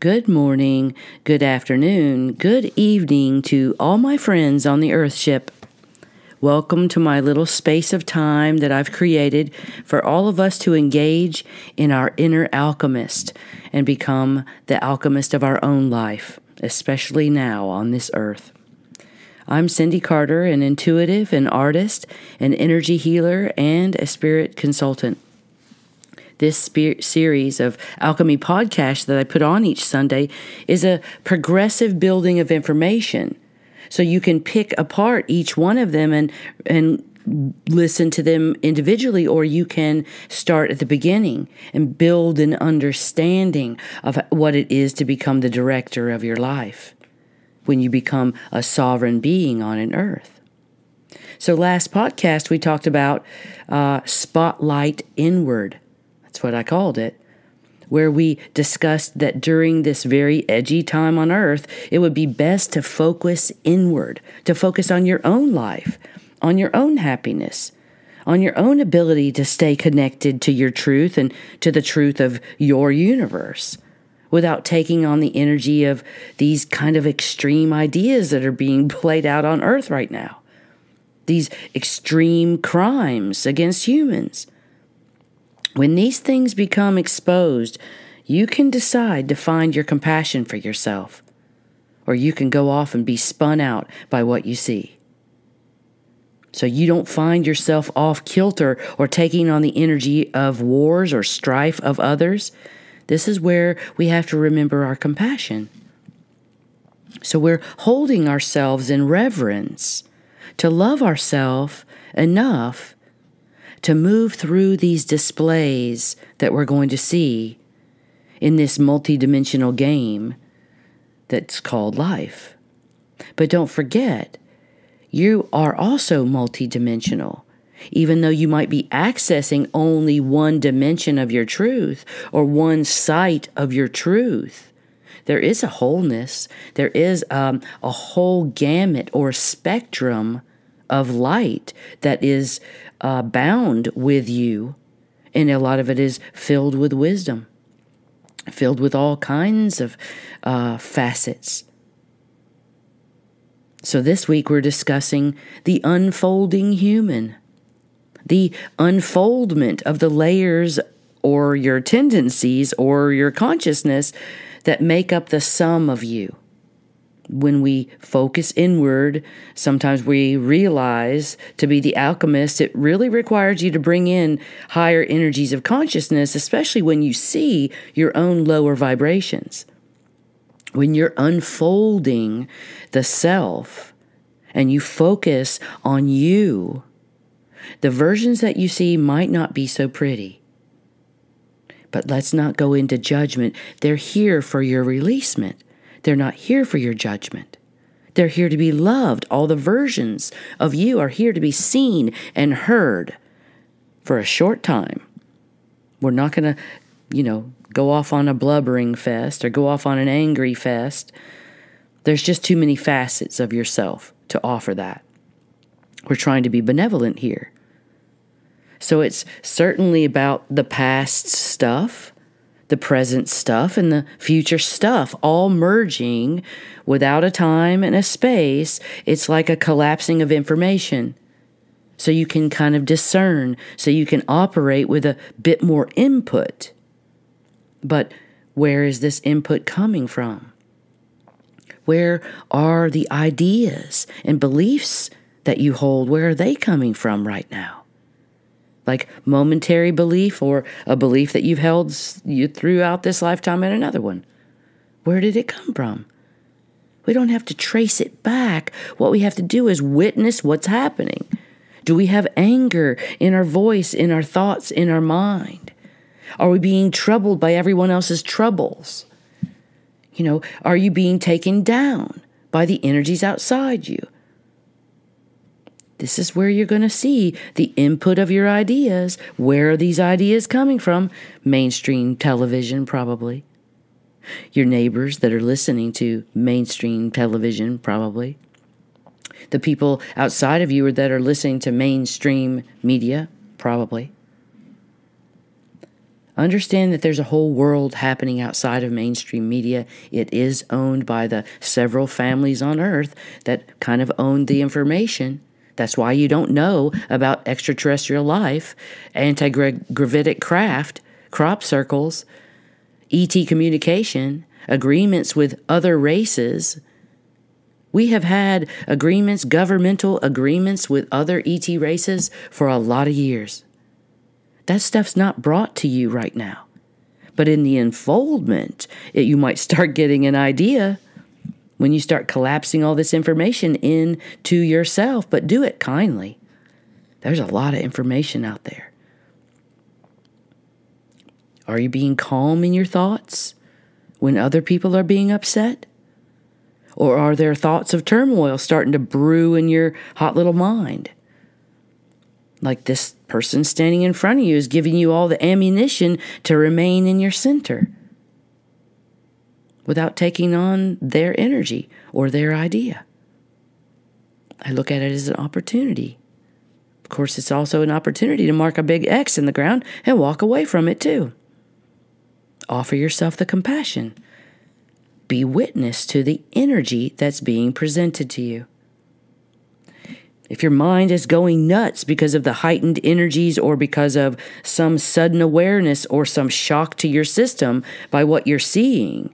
Good morning, good afternoon, good evening to all my friends on the Earth ship. Welcome to my little space of time that I've created for all of us to engage in our inner alchemist and become the alchemist of our own life, especially now on this earth. I'm Cindy Carter, an intuitive, an artist, an energy healer, and a spirit consultant. This series of Alchemy podcasts that I put on each Sunday is a progressive building of information. So you can pick apart each one of them and listen to them individually, or you can start at the beginning and build an understanding of what it is to become the director of your life when you become a sovereign being on an earth. So last podcast we talked about spotlight inward. That's what I called it, where we discussed that during this very edgy time on earth, it would be best to focus inward, to focus on your own life, on your own happiness, on your own ability to stay connected to your truth and to the truth of your universe, without taking on the energy of these kind of extreme ideas that are being played out on earth right now. These extreme crimes against humans. When these things become exposed, you can decide to find your compassion for yourself, or you can go off and be spun out by what you see. So you don't find yourself off kilter or taking on the energy of wars or strife of others. This is where we have to remember our compassion. So we're holding ourselves in reverence to love ourselves enough to move through these displays that we're going to see in this multidimensional game that's called life. But don't forget, you are also multidimensional. Even though you might be accessing only one dimension of your truth or one side of your truth, there is a wholeness. There is a whole gamut or spectrum of light that is bound with you, and a lot of it is filled with wisdom, filled with all kinds of facets. So this week we're discussing the unfolding human, the unfoldment of the layers or your tendencies or your consciousness that make up the sum of you. When we focus inward, sometimes we realize to be the alchemist, it really requires you to bring in higher energies of consciousness, especially when you see your own lower vibrations. When you're unfolding the self and you focus on you, the versions that you see might not be so pretty. But let's not go into judgment. They're here for your releasement. They're not here for your judgment. They're here to be loved. All the versions of you are here to be seen and heard for a short time. We're not going to, go off on a blubbering fest or go off on an angry fest. There's just too many facets of yourself to offer that. We're trying to be benevolent here. So it's certainly about the past stuff, the present stuff, and the future stuff all merging without a time and a space. It's like a collapsing of information. So you can kind of discern, so you can operate with a bit more input. But where is this input coming from? Where are the ideas and beliefs that you hold? Where are they coming from right now? Like momentary belief or a belief that you've held throughout this lifetime and another one. Where did it come from? We don't have to trace it back. What we have to do is witness what's happening. Do we have anger in our voice, in our thoughts, in our mind? Are we being troubled by everyone else's troubles? Are you being taken down by the energies outside you? This is where you're going to see the input of your ideas. Where are these ideas coming from? Mainstream television, probably. Your neighbors that are listening to mainstream television, probably. The people outside of you that are listening to mainstream media, probably. Understand that there's a whole world happening outside of mainstream media. It is owned by the several families on Earth that kind of own the information. That's why you don't know about extraterrestrial life, anti-gravitic craft, crop circles, ET communication, agreements with other races. We have had agreements, governmental agreements with other ET races for a lot of years. That stuff's not brought to you right now. But in the unfoldment, you might start getting an idea when you start collapsing all this information into yourself, but do it kindly. There's a lot of information out there. Are you being calm in your thoughts when other people are being upset? Or are there thoughts of turmoil starting to brew in your hot little mind? Like this person standing in front of you is giving you all the ammunition to remain in your center without taking on their energy or their idea. I look at it as an opportunity. Of course, it's also an opportunity to mark a big X in the ground and walk away from it too. Offer yourself the compassion. Be witness to the energy that's being presented to you. If your mind is going nuts because of the heightened energies or because of some sudden awareness or some shock to your system by what you're seeing,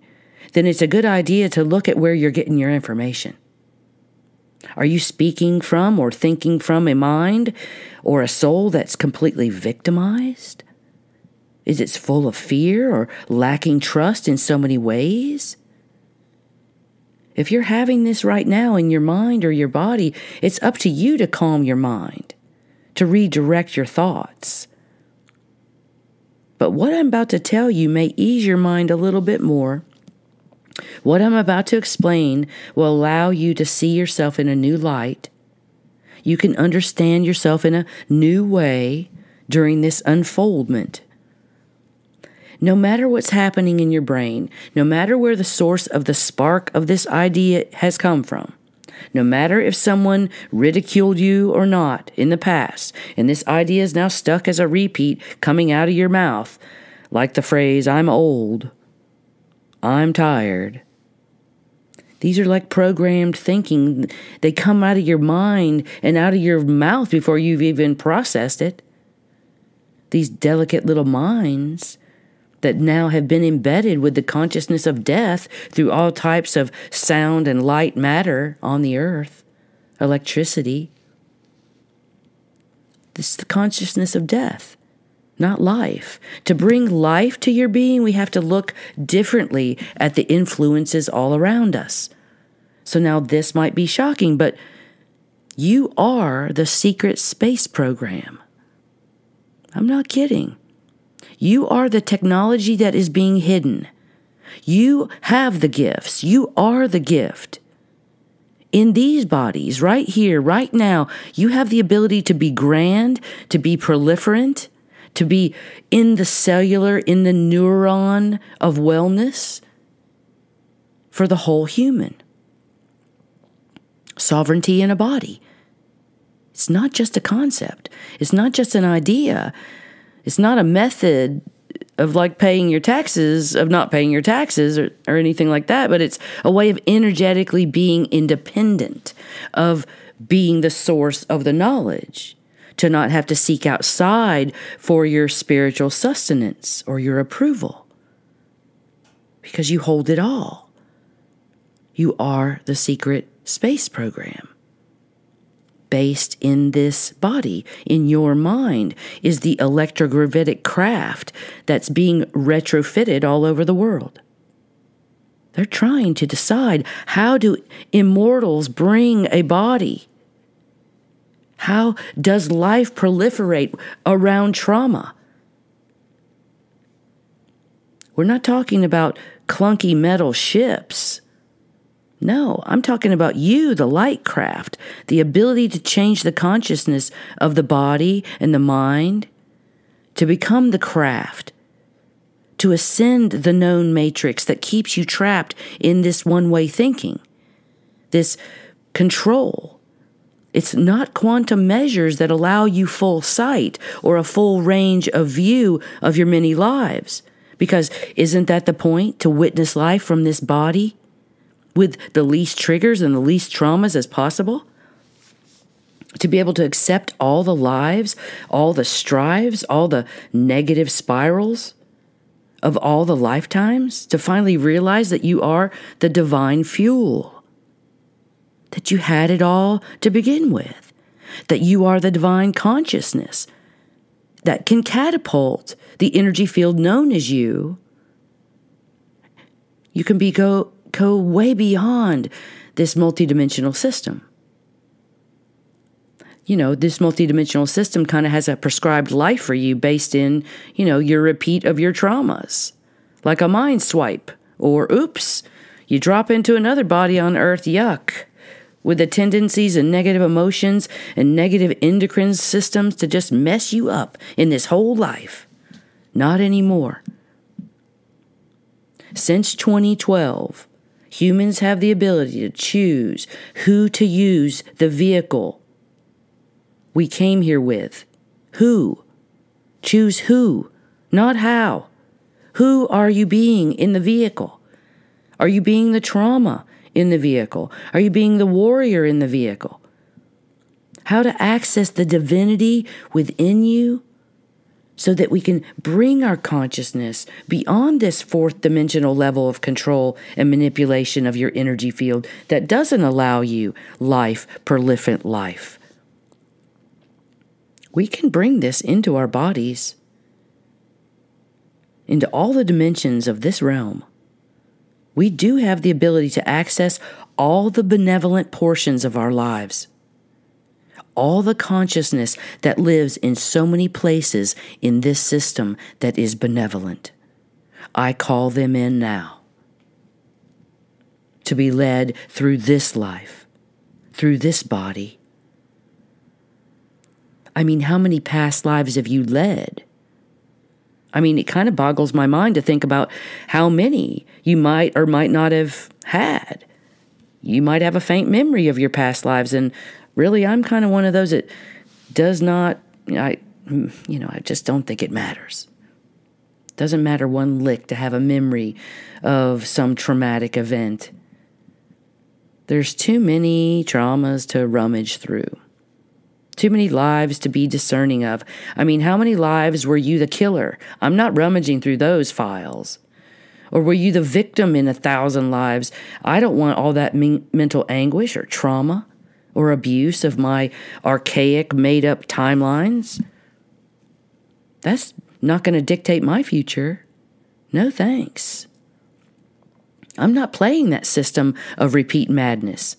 then it's a good idea to look at where you're getting your information. Are you speaking from or thinking from a mind or a soul that's completely victimized? Is it full of fear or lacking trust in so many ways? If you're having this right now in your mind or your body, it's up to you to calm your mind, to redirect your thoughts. But what I'm about to tell you may ease your mind a little bit more. What I'm about to explain will allow you to see yourself in a new light. You can understand yourself in a new way during this unfoldment. No matter what's happening in your brain, no matter where the source of the spark of this idea has come from, no matter if someone ridiculed you or not in the past, and this idea is now stuck as a repeat coming out of your mouth, like the phrase, "I'm old," "I'm tired." These are like programmed thinking. They come out of your mind and out of your mouth before you've even processed it. These delicate little minds that now have been embedded with the consciousness of death through all types of sound and light matter on the earth, electricity. This is the consciousness of death, not life. To bring life to your being, we have to look differently at the influences all around us. So now this might be shocking, but you are the secret space program. I'm not kidding. You are the technology that is being hidden. You have the gifts. You are the gift. In these bodies, right here, right now, you have the ability to be grand, to be proliferant, to be in the cellular, in the neuron of wellness for the whole human. Sovereignty in a body. It's not just a concept. It's not just an idea. It's not a method of like paying your taxes, of not paying your taxes or anything like that, but it's a way of energetically being independent, of being the source of the knowledge, to not have to seek outside for your spiritual sustenance or your approval, because you hold it all. You are the secret space program. Based in this body, in your mind, is the electrogravitic craft that's being retrofitted all over the world. They're trying to decide, how do immortals bring a body? How does life proliferate around trauma? We're not talking about clunky metal ships. No, I'm talking about you, the light craft, the ability to change the consciousness of the body and the mind, to become the craft, to ascend the known matrix that keeps you trapped in this one-way thinking, this control. It's not quantum measures that allow you full sight or a full range of view of your many lives. Because isn't that the point, to witness life from this body with the least triggers and the least traumas as possible? To be able to accept all the lives, all the strives, all the negative spirals of all the lifetimes, to finally realize that you are the divine fuel, that you had it all to begin with, that you are the divine consciousness that can catapult the energy field known as you. You can go way beyond this multidimensional system. This multidimensional system kind of has a prescribed life for you based in, your repeat of your traumas. Like a mind swipe, or oops, you drop into another body on earth, yuck, with the tendencies and negative emotions and negative endocrine systems to just mess you up in this whole life. Not anymore. Since 2012, humans have the ability to choose who to use the vehicle we came here with. Who? Choose who, not how. Who are you being in the vehicle? Are you being the trauma in the vehicle? Are you being the warrior in the vehicle? How to access the divinity within you so that we can bring our consciousness beyond this fourth dimensional level of control and manipulation of your energy field that doesn't allow you life, prolific life. We can bring this into our bodies, into all the dimensions of this realm. We do have the ability to access all the benevolent portions of our lives, all the consciousness that lives in so many places in this system that is benevolent. I call them in now to be led through this life, through this body. I mean, how many past lives have you led? I mean, it kind of boggles my mind to think about how many you might or might not have had. You might have a faint memory of your past lives, and really, I'm kind of one of those that does not, I just don't think it matters. Doesn't matter one lick to have a memory of some traumatic event. There's too many traumas to rummage through. Too many lives to be discerning of. I mean, how many lives were you the killer? I'm not rummaging through those files. Or were you the victim in 1,000 lives? I don't want all that mental anguish or trauma or abuse of my archaic, made-up timelines. That's not going to dictate my future. No thanks. I'm not playing that system of repeat madness.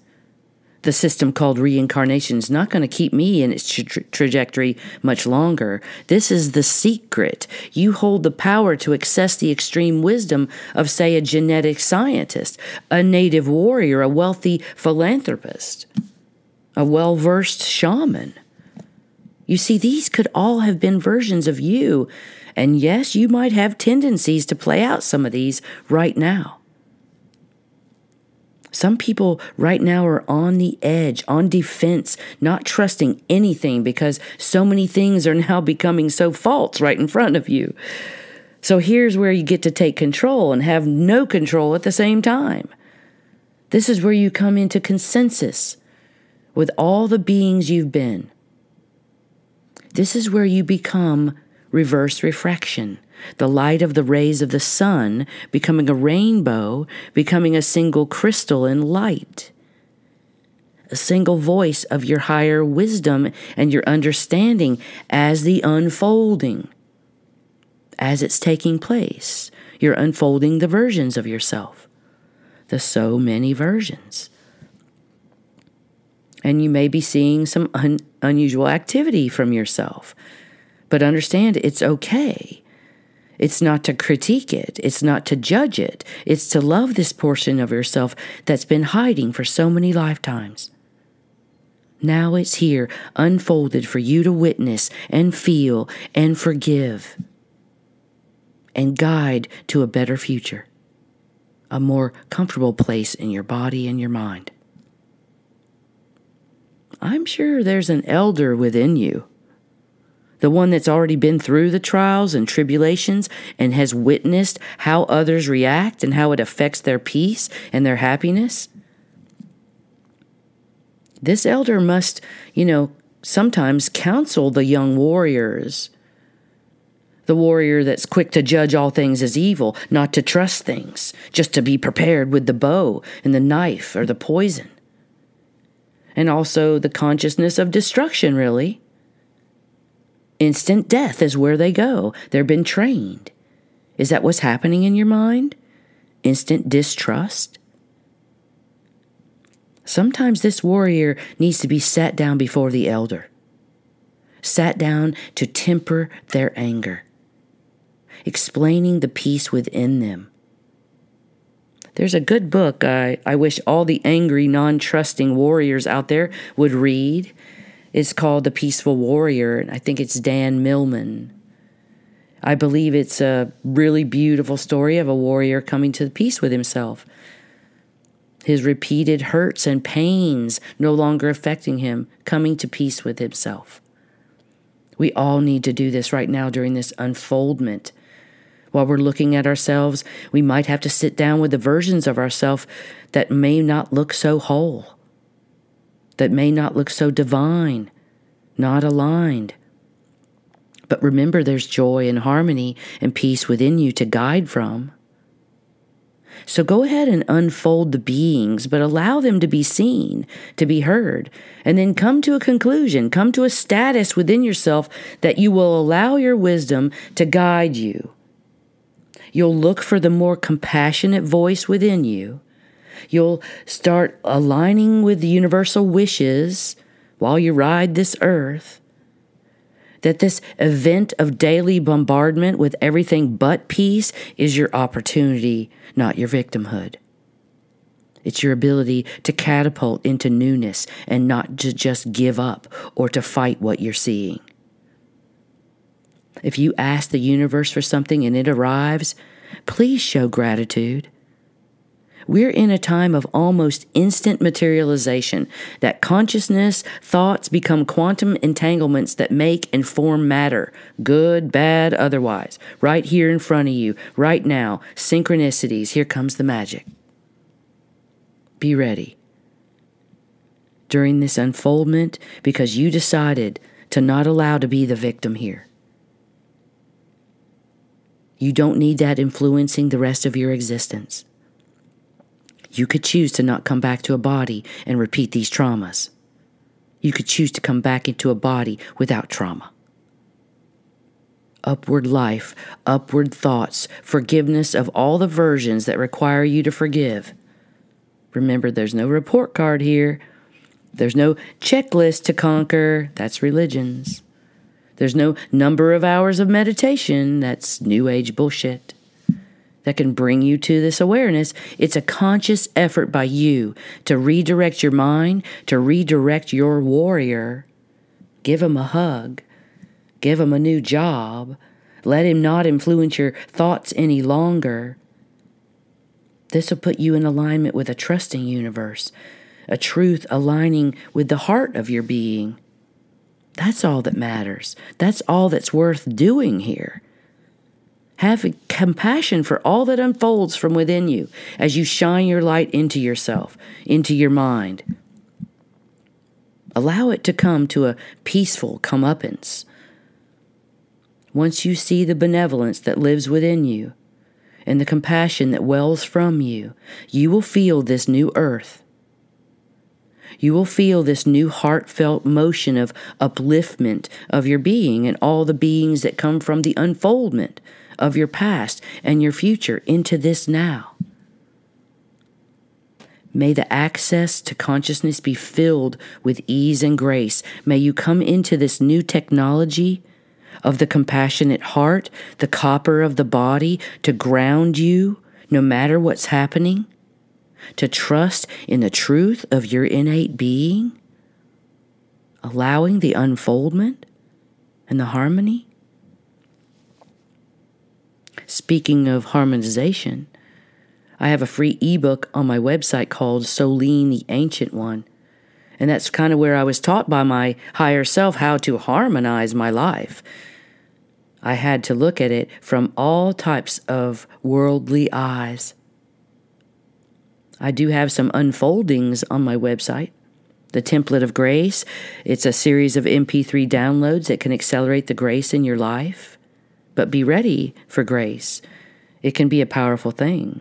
The system called reincarnation is not going to keep me in its trajectory much longer. This is the secret. You hold the power to access the extreme wisdom of, say, a genetic scientist, a native warrior, a wealthy philanthropist, a well-versed shaman. You see, these could all have been versions of you. And yes, you might have tendencies to play out some of these right now. Some people right now are on the edge, on defense, not trusting anything because so many things are now becoming so false right in front of you. So here's where you get to take control and have no control at the same time. This is where you come into consensus with all the beings you've been. This is where you become reverse refraction. The light of the rays of the sun becoming a rainbow, becoming a single crystal in light. A single voice of your higher wisdom and your understanding as the unfolding. As it's taking place, you're unfolding the versions of yourself. The so many versions. And you may be seeing some unusual activity from yourself. But understand it's okay. It's not to critique it. It's not to judge it. It's to love this portion of yourself that's been hiding for so many lifetimes. Now it's here, unfolded for you to witness and feel and forgive and guide to a better future, a more comfortable place in your body and your mind. I'm sure there's an elder within you. The one that's already been through the trials and tribulations and has witnessed how others react and how it affects their peace and their happiness. This elder must, sometimes counsel the young warriors. The warrior that's quick to judge all things as evil, not to trust things, just to be prepared with the bow and the knife or the poison. And also the consciousness of destruction, really. Instant death is where they go. They've been trained. Is that what's happening in your mind? Instant distrust? Sometimes this warrior needs to be sat down before the elder. Sat down to temper their anger. Explaining the peace within them. There's a good book I wish all the angry, non-trusting warriors out there would read. It's called The Peaceful Warrior, and I think it's Dan Millman. I believe it's a really beautiful story of a warrior coming to peace with himself. His repeated hurts and pains no longer affecting him, coming to peace with himself. We all need to do this right now during this unfoldment. While we're looking at ourselves, we might have to sit down with the versions of ourselves that may not look so whole, that may not look so divine, not aligned. But remember, there's joy and harmony and peace within you to guide from. So go ahead and unfold the beings, but allow them to be seen, to be heard, and then come to a conclusion, come to a status within yourself that you will allow your wisdom to guide you. You'll look for the more compassionate voice within you. You'll start aligning with the universal wishes while you ride this earth. That this event of daily bombardment with everything but peace is your opportunity, not your victimhood. It's your ability to catapult into newness and not to just give up or to fight what you're seeing. If you ask the universe for something and it arrives, please show gratitude. We're in a time of almost instant materialization, that consciousness, thoughts become quantum entanglements that make and form matter, good, bad, otherwise, right here in front of you, right now, synchronicities, here comes the magic. Be ready. During this unfoldment, because you decided to not allow to be the victim here. You don't need that influencing the rest of your existence. You could choose to not come back to a body and repeat these traumas. You could choose to come back into a body without trauma. Upward life, upward thoughts, forgiveness of all the versions that require you to forgive. Remember, there's no report card here. There's no checklist to conquer. That's religions. There's no number of hours of meditation. That's New Age bullshit. That can bring you to this awareness. It's a conscious effort by you to redirect your mind, to redirect your warrior. Give him a hug. Give him a new job. Let him not influence your thoughts any longer. This will put you in alignment with a trusting universe, a truth aligning with the heart of your being. That's all that matters. That's all that's worth doing here. Have compassion for all that unfolds from within you as you shine your light into yourself, into your mind. Allow it to come to a peaceful comeuppance. Once you see the benevolence that lives within you and the compassion that wells from you, you will feel this new earth. You will feel this new heartfelt motion of upliftment of your being and all the beings that come from the unfoldment of your past and your future into this now. May the access to consciousness be filled with ease and grace. May you come into this new technology of the compassionate heart, the copper of the body, to ground you no matter what's happening, to trust in the truth of your innate being, allowing the unfoldment and the harmony. Speaking of harmonization, I have a free ebook on my website called Solene, the Ancient One. And that's kind of where I was taught by my higher self how to harmonize my life. I had to look at it from all types of worldly eyes. I do have some unfoldings on my website. The Template of Grace, it's a series of MP3 downloads that can accelerate the grace in your life. But be ready for grace. It can be a powerful thing.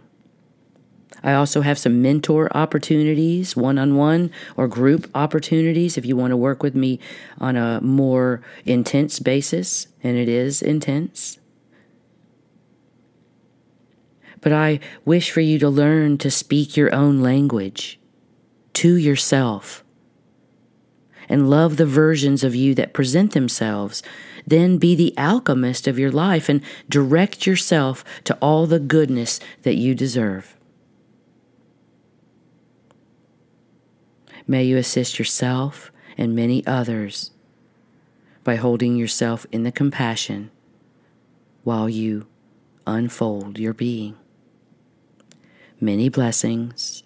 I also have some mentor opportunities, one-on-one or group opportunities if you want to work with me on a more intense basis, and it is intense. But I wish for you to learn to speak your own language to yourself and love the versions of you that present themselves. Then be the alchemist of your life and direct yourself to all the goodness that you deserve. May you assist yourself and many others by holding yourself in the compassion while you unfold your being. Many blessings.